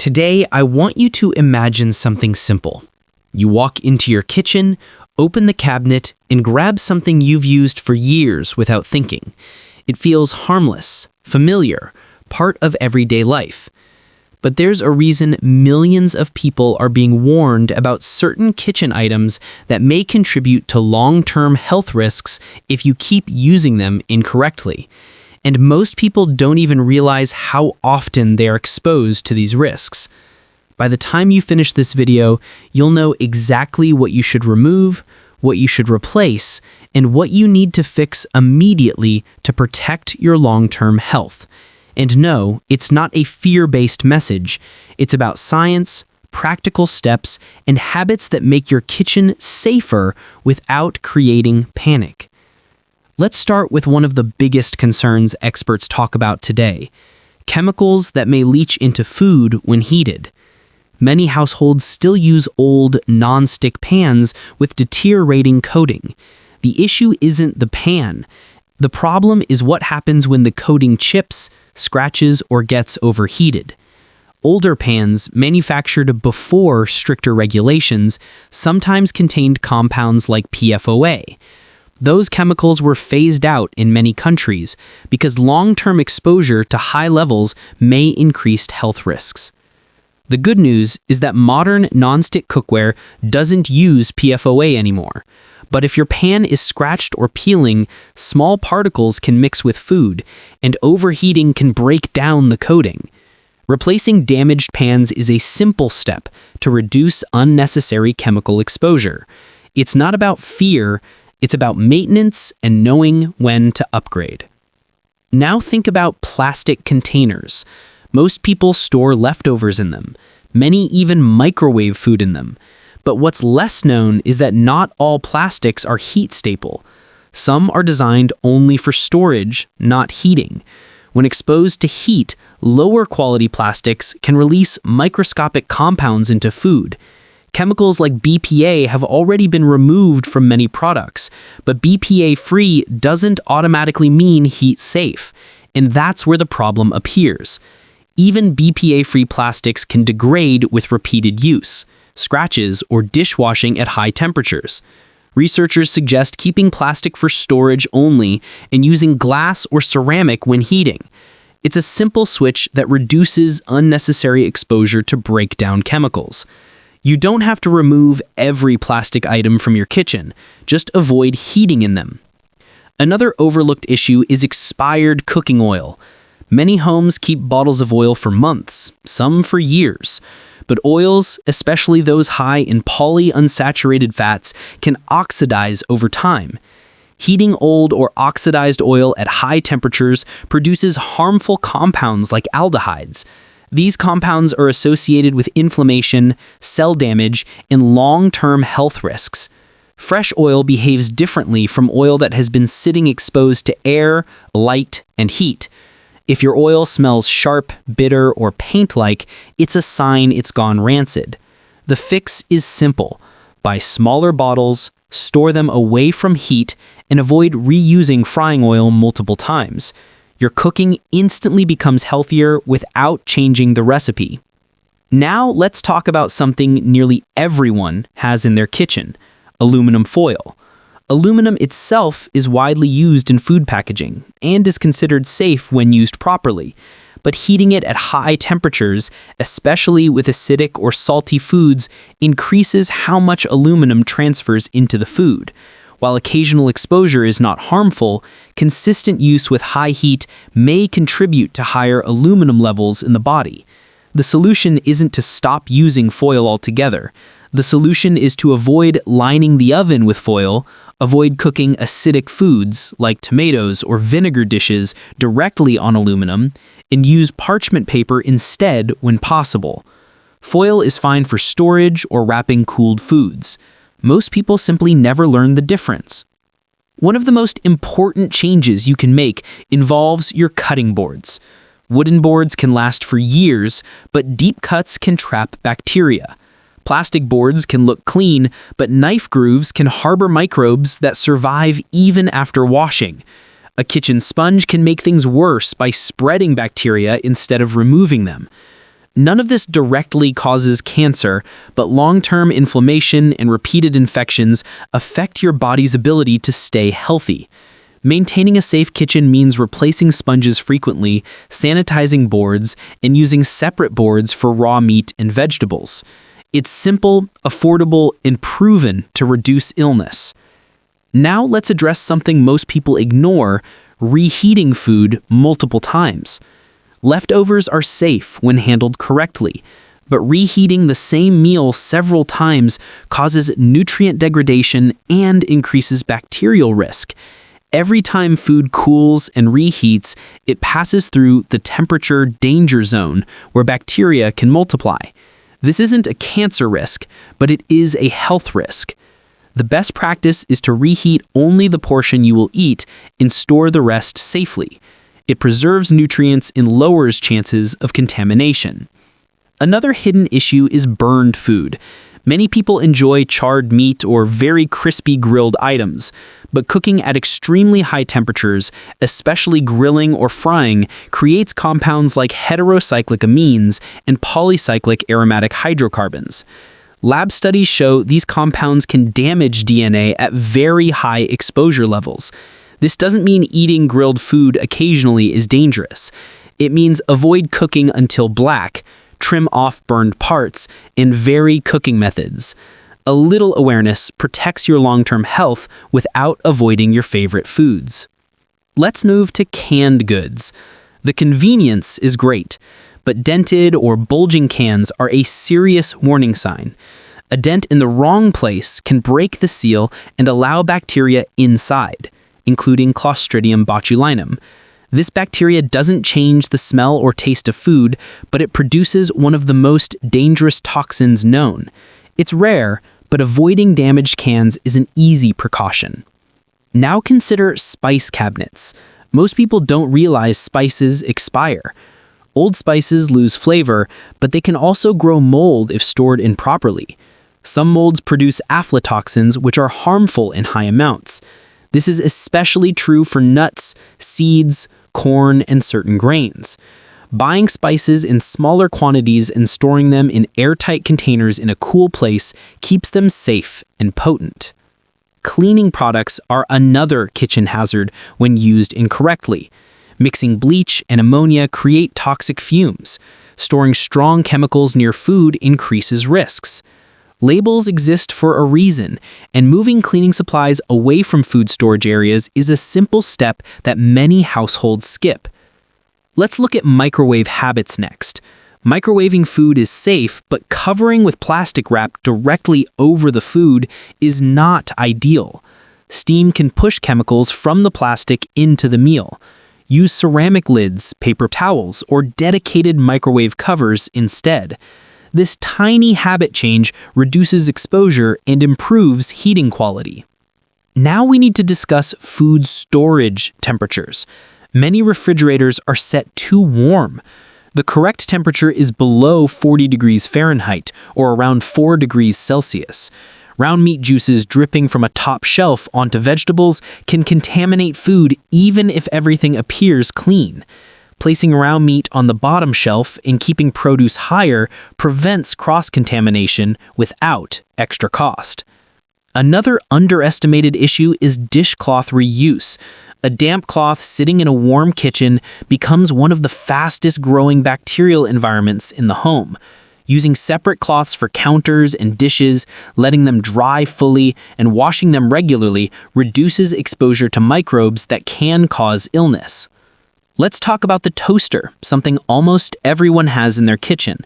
Today, I want you to imagine something simple. You walk into your kitchen, open the cabinet, and grab something you've used for years without thinking. It feels harmless, familiar, part of everyday life. But there's a reason millions of people are being warned about certain kitchen items that may contribute to long-term health risks if you keep using them incorrectly. And most people don't even realize how often they are exposed to these risks. By the time you finish this video, you'll know exactly what you should remove, what you should replace, and what you need to fix immediately to protect your long-term health. And no, it's not a fear-based message. It's about science, practical steps, and habits that make your kitchen safer without creating panic. Let's start with one of the biggest concerns experts talk about today: chemicals that may leach into food when heated. Many households still use old, non-stick pans with deteriorating coating. The issue isn't the pan. The problem is what happens when the coating chips, scratches, or gets overheated. Older pans, manufactured before stricter regulations, sometimes contained compounds like PFOA. Those chemicals were phased out in many countries because long-term exposure to high levels may increase health risks. The good news is that modern non-stick cookware doesn't use PFOA anymore. But if your pan is scratched or peeling, small particles can mix with food, and overheating can break down the coating. Replacing damaged pans is a simple step to reduce unnecessary chemical exposure. It's not about fear. It's about maintenance and knowing when to upgrade. Now think about plastic containers. Most people store leftovers in them. Many even microwave food in them. But what's less known is that not all plastics are heat stable. Some are designed only for storage, not heating. When exposed to heat, lower quality plastics can release microscopic compounds into food. Chemicals like BPA have already been removed from many products, but BPA-free doesn't automatically mean heat-safe, and that's where the problem appears. Even BPA-free plastics can degrade with repeated use, scratches, or dishwashing at high temperatures. Researchers suggest keeping plastic for storage only and using glass or ceramic when heating. It's a simple switch that reduces unnecessary exposure to breakdown chemicals. You don't have to remove every plastic item from your kitchen, just avoid heating in them. Another overlooked issue is expired cooking oil. Many homes keep bottles of oil for months, some for years. But oils, especially those high in polyunsaturated fats, can oxidize over time. Heating old or oxidized oil at high temperatures produces harmful compounds like aldehydes. These compounds are associated with inflammation, cell damage, and long-term health risks. Fresh oil behaves differently from oil that has been sitting exposed to air, light, and heat. If your oil smells sharp, bitter, or paint-like, it's a sign it's gone rancid. The fix is simple. Buy smaller bottles, store them away from heat, and avoid reusing frying oil multiple times. Your cooking instantly becomes healthier without changing the recipe. Now let's talk about something nearly everyone has in their kitchen: aluminum foil. Aluminum itself is widely used in food packaging and is considered safe when used properly, but heating it at high temperatures, especially with acidic or salty foods, increases how much aluminum transfers into the food. While occasional exposure is not harmful, consistent use with high heat may contribute to higher aluminum levels in the body. The solution isn't to stop using foil altogether. The solution is to avoid lining the oven with foil, avoid cooking acidic foods like tomatoes or vinegar dishes directly on aluminum, and use parchment paper instead when possible. Foil is fine for storage or wrapping cooled foods. Most people simply never learn the difference. One of the most important changes you can make involves your cutting boards. Wooden boards can last for years, but deep cuts can trap bacteria. Plastic boards can look clean, but knife grooves can harbor microbes that survive even after washing. A kitchen sponge can make things worse by spreading bacteria instead of removing them. None of this directly causes cancer, but long-term inflammation and repeated infections affect your body's ability to stay healthy. Maintaining a safe kitchen means replacing sponges frequently, sanitizing boards, and using separate boards for raw meat and vegetables. It's simple, affordable, and proven to reduce illness. Now let's address something most people ignore: reheating food multiple times. Leftovers are safe when handled correctly, but reheating the same meal several times causes nutrient degradation and increases bacterial risk. Every time food cools and reheats, it passes through the temperature danger zone where bacteria can multiply. This isn't a cancer risk, but it is a health risk. The best practice is to reheat only the portion you will eat and store the rest safely. It preserves nutrients and lowers chances of contamination. Another hidden issue is burned food. Many people enjoy charred meat or very crispy grilled items, but cooking at extremely high temperatures, especially grilling or frying, creates compounds like heterocyclic amines and polycyclic aromatic hydrocarbons. Lab studies show these compounds can damage DNA at very high exposure levels. This doesn't mean eating grilled food occasionally is dangerous. It means avoid cooking until black, trim off burned parts, and vary cooking methods. A little awareness protects your long-term health without avoiding your favorite foods. Let's move to canned goods. The convenience is great, but dented or bulging cans are a serious warning sign. A dent in the wrong place can break the seal and allow bacteria inside, including Clostridium botulinum. This bacteria doesn't change the smell or taste of food, but it produces one of the most dangerous toxins known. It's rare, but avoiding damaged cans is an easy precaution. Now consider spice cabinets. Most people don't realize spices expire. Old spices lose flavor, but they can also grow mold if stored improperly. Some molds produce aflatoxins, which are harmful in high amounts. This is especially true for nuts, seeds, corn, and certain grains. Buying spices in smaller quantities and storing them in airtight containers in a cool place keeps them safe and potent. Cleaning products are another kitchen hazard when used incorrectly. Mixing bleach and ammonia create toxic fumes. Storing strong chemicals near food increases risks. Labels exist for a reason, and moving cleaning supplies away from food storage areas is a simple step that many households skip. Let's look at microwave habits next. Microwaving food is safe, but covering with plastic wrap directly over the food is not ideal. Steam can push chemicals from the plastic into the meal. Use ceramic lids, paper towels, or dedicated microwave covers instead. This tiny habit change reduces exposure and improves heating quality. Now we need to discuss food storage temperatures. Many refrigerators are set too warm. The correct temperature is below 40 degrees Fahrenheit, or around 4 degrees Celsius. Round meat juices dripping from a top shelf onto vegetables can contaminate food even if everything appears clean. Placing round meat on the bottom shelf and keeping produce higher prevents cross-contamination without extra cost. Another underestimated issue is dishcloth reuse. A damp cloth sitting in a warm kitchen becomes one of the fastest growing bacterial environments in the home. Using separate cloths for counters and dishes, letting them dry fully, and washing them regularly reduces exposure to microbes that can cause illness. Let's talk about the toaster, something almost everyone has in their kitchen.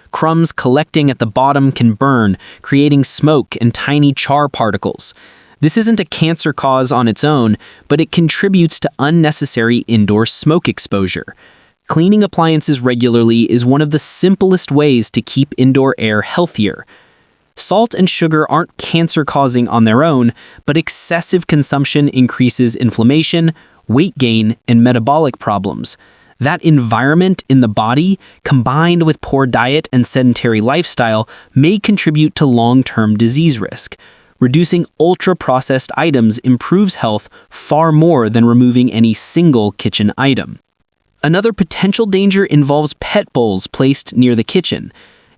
Crumbs collecting at the bottom can burn, creating smoke and tiny char particles. This isn't a cancer cause on its own, but it contributes to unnecessary indoor smoke exposure. Cleaning appliances regularly is one of the simplest ways to keep indoor air healthier. Salt and sugar aren't cancer-causing on their own, but excessive consumption increases inflammation, weight gain, and metabolic problems. That environment in the body, combined with poor diet and sedentary lifestyle, may contribute to long-term disease risk. Reducing ultra-processed items improves health far more than removing any single kitchen item. Another potential danger involves pet bowls placed near the kitchen.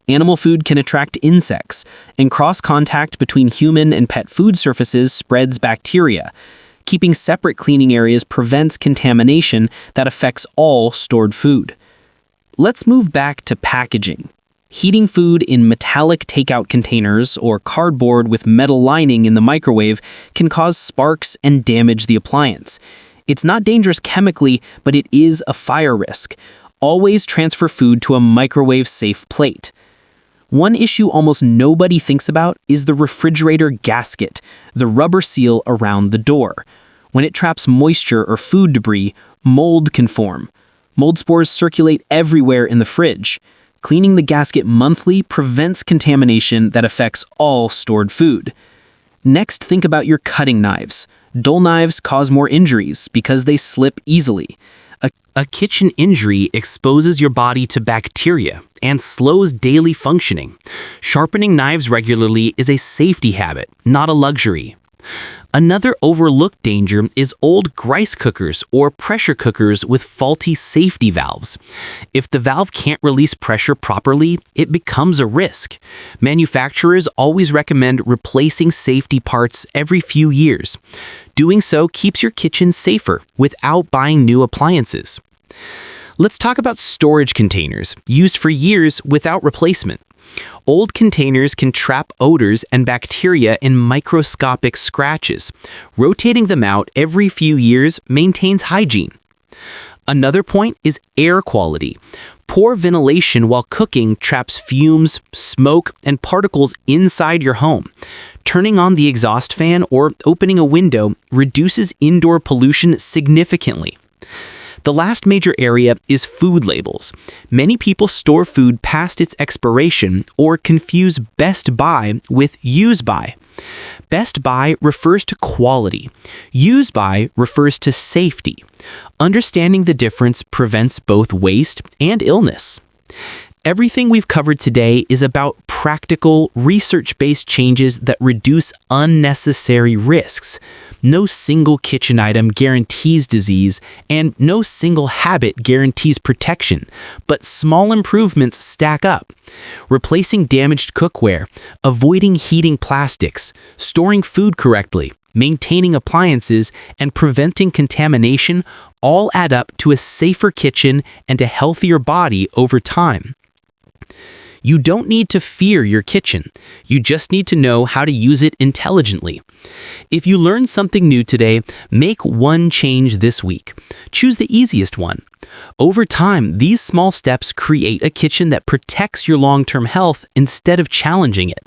Animal food can attract insects, and cross-contact between human and pet food surfaces spreads bacteria. Keeping separate cleaning areas prevents contamination that affects all stored food. Let's move back to packaging. Heating food in metallic takeout containers or cardboard with metal lining in the microwave can cause sparks and damage the appliance. It's not dangerous chemically, but it is a fire risk. Always transfer food to a microwave-safe plate. One issue almost nobody thinks about is the refrigerator gasket, the rubber seal around the door. When it traps moisture or food debris, mold can form. Mold spores circulate everywhere in the fridge. Cleaning the gasket monthly prevents contamination that affects all stored food. Next, think about your cutting knives. Dull knives cause more injuries because they slip easily. A kitchen injury exposes your body to bacteria and slows daily functioning. Sharpening knives regularly is a safety habit, not a luxury. Another overlooked danger is old rice cookers or pressure cookers with faulty safety valves. If the valve can't release pressure properly, it becomes a risk. Manufacturers always recommend replacing safety parts every few years. Doing so keeps your kitchen safer without buying new appliances. Let's talk about storage containers, used for years without replacement. Old containers can trap odors and bacteria in microscopic scratches. Rotating them out every few years maintains hygiene. Another point is air quality. Poor ventilation while cooking traps fumes, smoke, and particles inside your home. Turning on the exhaust fan or opening a window reduces indoor pollution significantly. The last major area is food labels. Many people store food past its expiration or confuse best by with use by. Best by refers to quality. Use by refers to safety. Understanding the difference prevents both waste and illness. Everything we've covered today is about practical, research-based changes that reduce unnecessary risks. No single kitchen item guarantees disease, and no single habit guarantees protection, but small improvements stack up. Replacing damaged cookware, avoiding heating plastics, storing food correctly, maintaining appliances, and preventing contamination all add up to a safer kitchen and a healthier body over time. You don't need to fear your kitchen. You just need to know how to use it intelligently. If you learned something new today, make one change this week. Choose the easiest one. Over time, these small steps create a kitchen that protects your long-term health instead of challenging it.